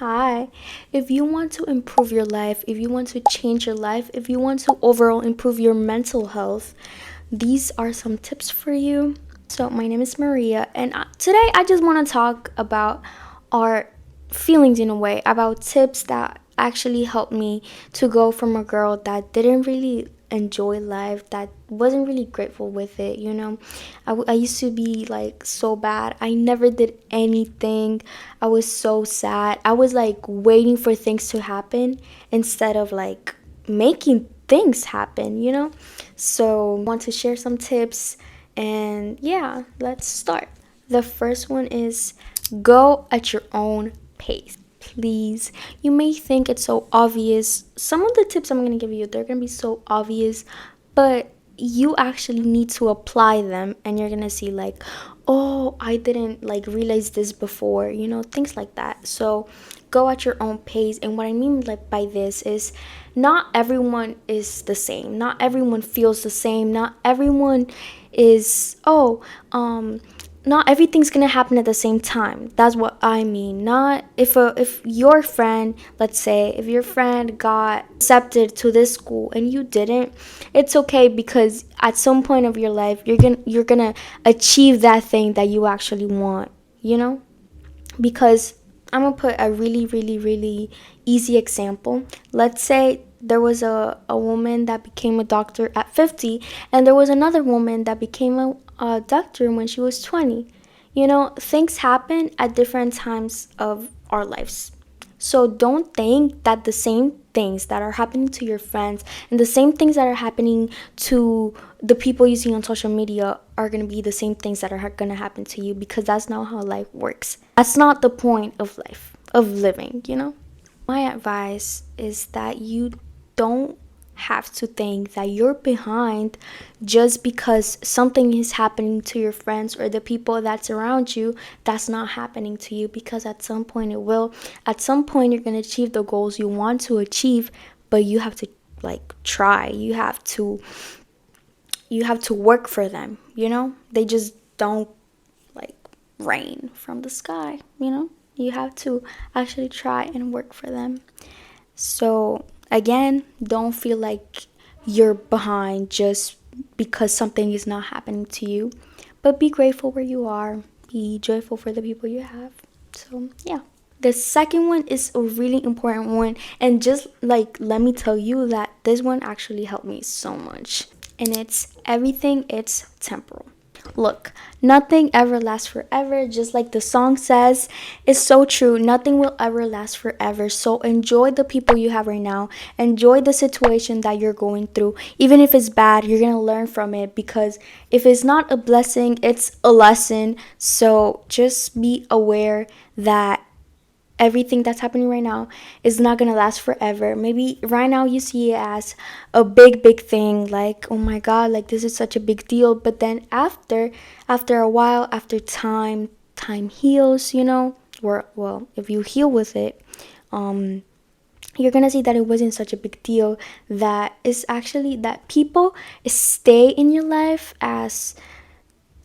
Hi. If you want to improve your life, if you want to change your life, if you want to overall improve your mental health, these are some tips for you. So, my name is Maria, and today I just want to talk about our feelings in a way, about tips that actually helped me to go from a girl that didn't really enjoy life, that wasn't really grateful with it, you know. I used to be like so bad. I never did anything. I was so sad. I was like waiting for things to happen instead of like making things happen, you know? So, I want to share some tips and yeah, let's start. The first one is go at your own pace. Please. You may think it's so obvious. Some of the tips I'm going to give you, they're going to be so obvious, but you actually need to apply them and you're going to see like, "Oh, I didn't like realize this before." You know, things like that. So, go at your own pace. And what I mean like by this is not everyone is the same. Not everyone feels the same. Not everyone is not everything's gonna happen at the same time. That's what I mean. Not if your friend, let's say, if your friend got accepted to this school and you didn't, it's okay because at some point of your life you're gonna achieve that thing that you actually want. You know, because I'm gonna put a really, really, really easy example. Let's say there was a woman that became a doctor at 50, and there was another woman that became a doctor when she was 20. You know, things happen at different times of our lives. So don't think that the same things that are happening to your friends and the same things that are happening to the people you see on social media are going to be the same things that are going to happen to you, because that's not how life works. That's not the point of life, of living, you know? My advice is that you don't have to think that you're behind just because something is happening to your friends or the people that's around you that's not happening to you, because at some point it will. At some point you're going to achieve the goals you want to achieve, but you have to like try. You have to work for them, you know? They just don't like rain from the sky, you know? You have to actually try and work for them. So, again, don't feel like you're behind just because something is not happening to you, but be grateful where you are, be joyful for the people you have. So, yeah. The second one is a really important one, and just like let me tell you that this one actually helped me so much. And it's everything, it's temporal. Look, nothing ever lasts forever, just like the song says. It's so true. Nothing will ever last forever. So enjoy the people you have right now. Enjoy the situation that you're going through. Even if it's bad, you're going to learn from it, because if it's not a blessing, it's a lesson. So just be aware that everything that's happening right now is not gonna last forever. Maybe right now you see it as a big, big thing, like, oh my god, like this is such a big deal. But then after a while, after time heals, you know, or well, if you heal with it, you're gonna see that it wasn't such a big deal. That is actually that people stay in your life as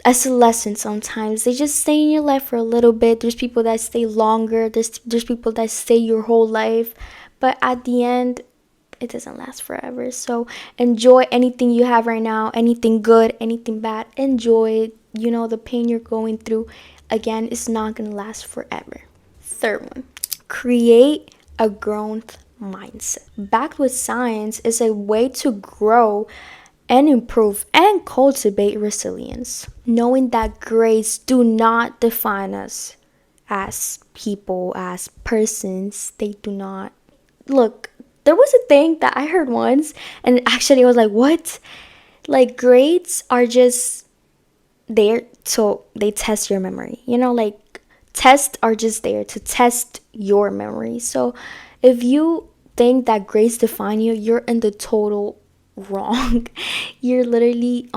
a lesson. Sometimes they just stay in your life for a little bit. There's people that stay longer. There's people that stay your whole life, but at the end it doesn't last forever. So enjoy anything you have right now, anything good, anything bad. Enjoy it. You know, the pain you're going through, again, it's not gonna last forever. Third one, create a growth mindset backed with science is a way to grow and improve and cultivate resilience, knowing that grades do not define us as people, as persons. They do not. Look, there was a thing that I heard once, and actually I was like, what? Like, grades are just there so they test your memory. You know, like, tests are just there to test your memory. So if you think that grades define you, you're in the total wrong. You're literally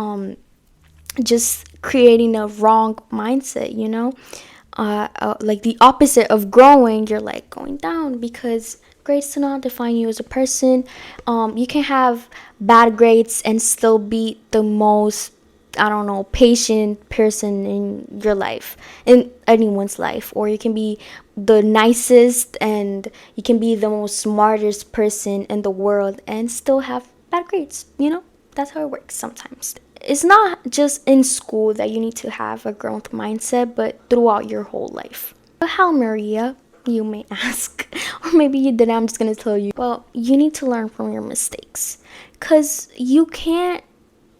just creating a wrong mindset, you know? Like the opposite of growing, you're like going down, because grades do not define you as a person. You can have bad grades and still be the most I don't know, patient person in your life, in anyone's life, or you can be the nicest and you can be the most smartest person in the world and still have bad grades, you know? That's how it works sometimes. It's not just in school that you need to have a growth mindset, but throughout your whole life. But how, Maria? You may ask. Or maybe you didn't. I'm just going to tell you. Well, you need to learn from your mistakes. Because you can't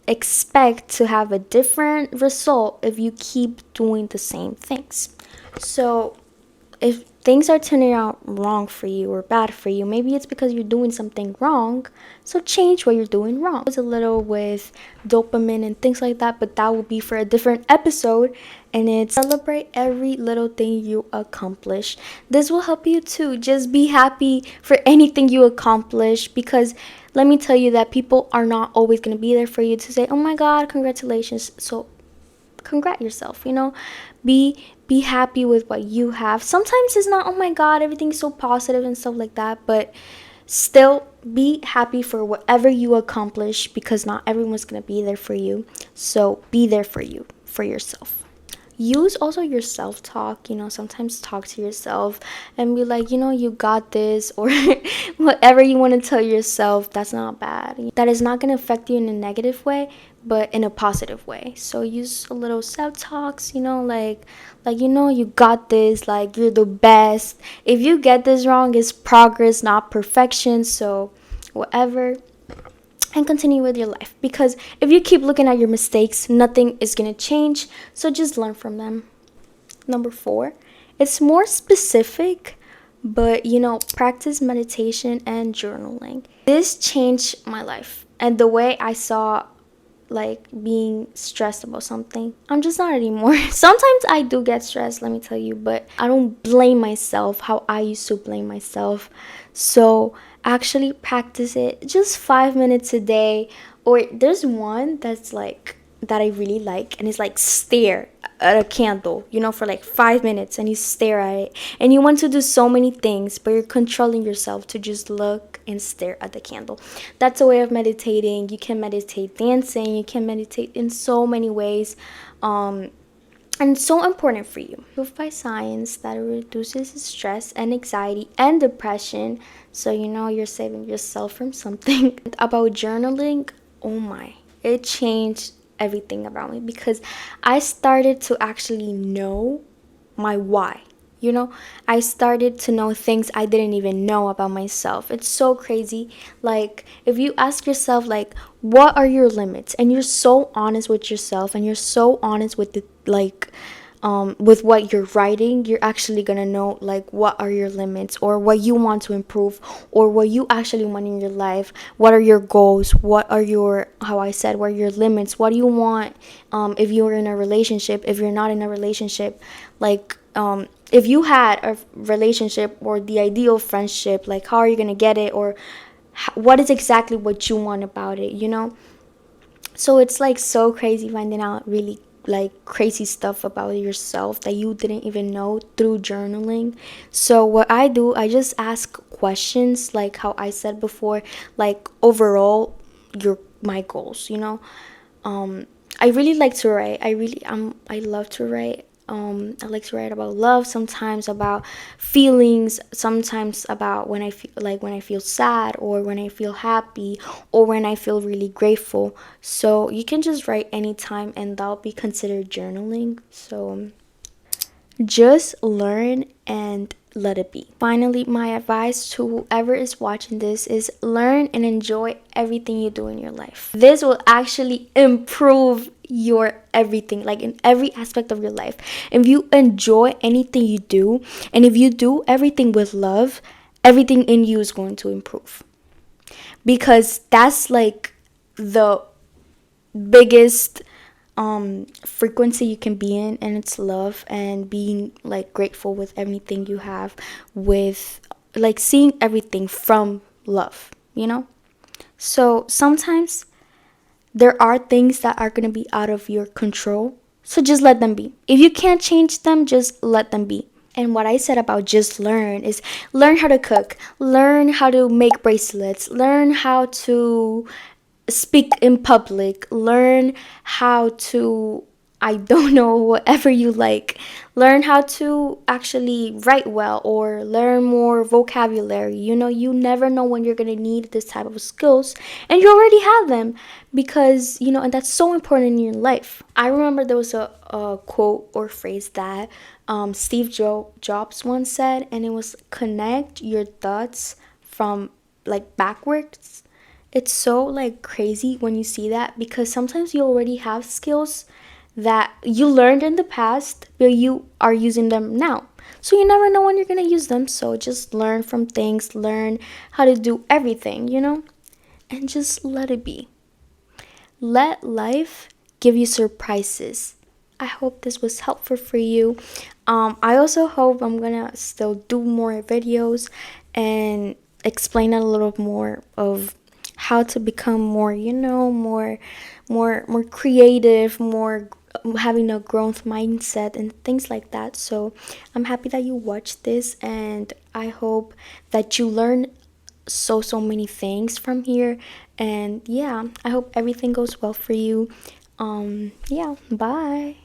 expect to have a different result if you keep doing the same things. So if things are turning out wrong for you or bad for you, maybe it's because you're doing something wrong. So change what you're doing wrong. It's a little with dopamine and things like that, but that will be for a different episode. And it's celebrate every little thing you accomplish. This will help you too. Just be happy for anything you accomplish, because let me tell you that people are not always going to be there for you to say, oh my God, congratulations. So congrat yourself, you know. Be happy with what you have. Sometimes it's not, oh my God, everything's so positive and stuff like that, but still be happy for whatever you accomplish, because not everyone's gonna be there for you. So be there for you, for yourself. Use also your self-talk, you know. Sometimes talk to yourself and be like, you know, you got this, or whatever you want to tell yourself. That's not bad. That is not going to affect you in a negative way, but in a positive way. So use a little self-talks, you know, like, you know, you got this, like, you're the best. If you get this wrong, it's progress, not perfection. So whatever, and continue with your life, because if you keep looking at your mistakes, nothing is going to change. So just learn from them. Number 4, it's more specific, but you know, practice meditation and journaling. This changed my life and the way I saw like being stressed about something. I'm just not anymore. Sometimes I do get stressed, let me tell you, but I don't blame myself how I used to blame myself. So actually practice it just 5 minutes a day. Or there's one that's like that I really like, and it's like stare at a candle, you know, for like 5 minutes, and you stare at it, and you want to do so many things, but you're controlling yourself to just look and stare at the candle. That's a way of meditating. You can meditate dancing, you can meditate in so many ways, and so important for you. Proved by science that it reduces stress and anxiety and depression. So you know you're saving yourself from something. About journaling, oh my, it changed everything about me, because I started to actually know my why. You know, I started to know things I didn't even know about myself. It's so crazy. Like, if you ask yourself, like, what are your limits? And you're so honest with yourself, and you're so honest with the, like, with what you're writing, you're actually gonna know like what are your limits, or what you want to improve, or what you actually want in your life. What are your goals? What are your, how I said, what are your limits? What do you want? If you're in a relationship, if you're not in a relationship, like if you had a relationship or the ideal friendship, like how are you gonna get it, or what is exactly what you want about it, you know? So it's like so crazy finding out really like crazy stuff about yourself that you didn't even know through journaling. So what I do, I just ask questions, like how I said before, like overall your my goals, you know. I really like to write. I love to write. I like to write about love, sometimes about feelings, sometimes about when I feel like when I feel sad, or when I feel happy, or when I feel really grateful. So you can just write anytime, and that'll be considered journaling. So just learn and let it be. Finally, my advice to whoever is watching this is learn and enjoy everything you do in your life. This will actually improve your everything, like in every aspect of your life. If you enjoy anything you do, and if you do everything with love, everything in you is going to improve. Because that's like the biggest frequency you can be in, and it's love, and being like grateful with everything you have, with like seeing everything from love, you know. So sometimes there are things that are going to be out of your control, so just let them be. If you can't change them, just let them be. And what I said about just learn is learn how to cook, learn how to make bracelets, learn how to speak in public, learn how to, I don't know, whatever you like. Learn how to actually write well or learn more vocabulary. You know, you never know when you're going to need this type of skills, and you already have them because, you know, and that's so important in your life. I remember there was a quote or phrase that Steve Jobs once said, and it was connect your thoughts from like backwards. It's so like crazy when you see that because sometimes you already have skills that you learned in the past, but you are using them now. So you never know when you're going to use them. So just learn from things, learn how to do everything, you know, and just let it be. Let life give you surprises. I hope this was helpful for you. I also hope I'm gonna still do more videos and explain a little more of how to become more, you know, more creative, more having a growth mindset and things like that. So I'm happy that you watched this, and I hope that you learn so many things from here. And yeah, I hope everything goes well for you. Yeah, bye.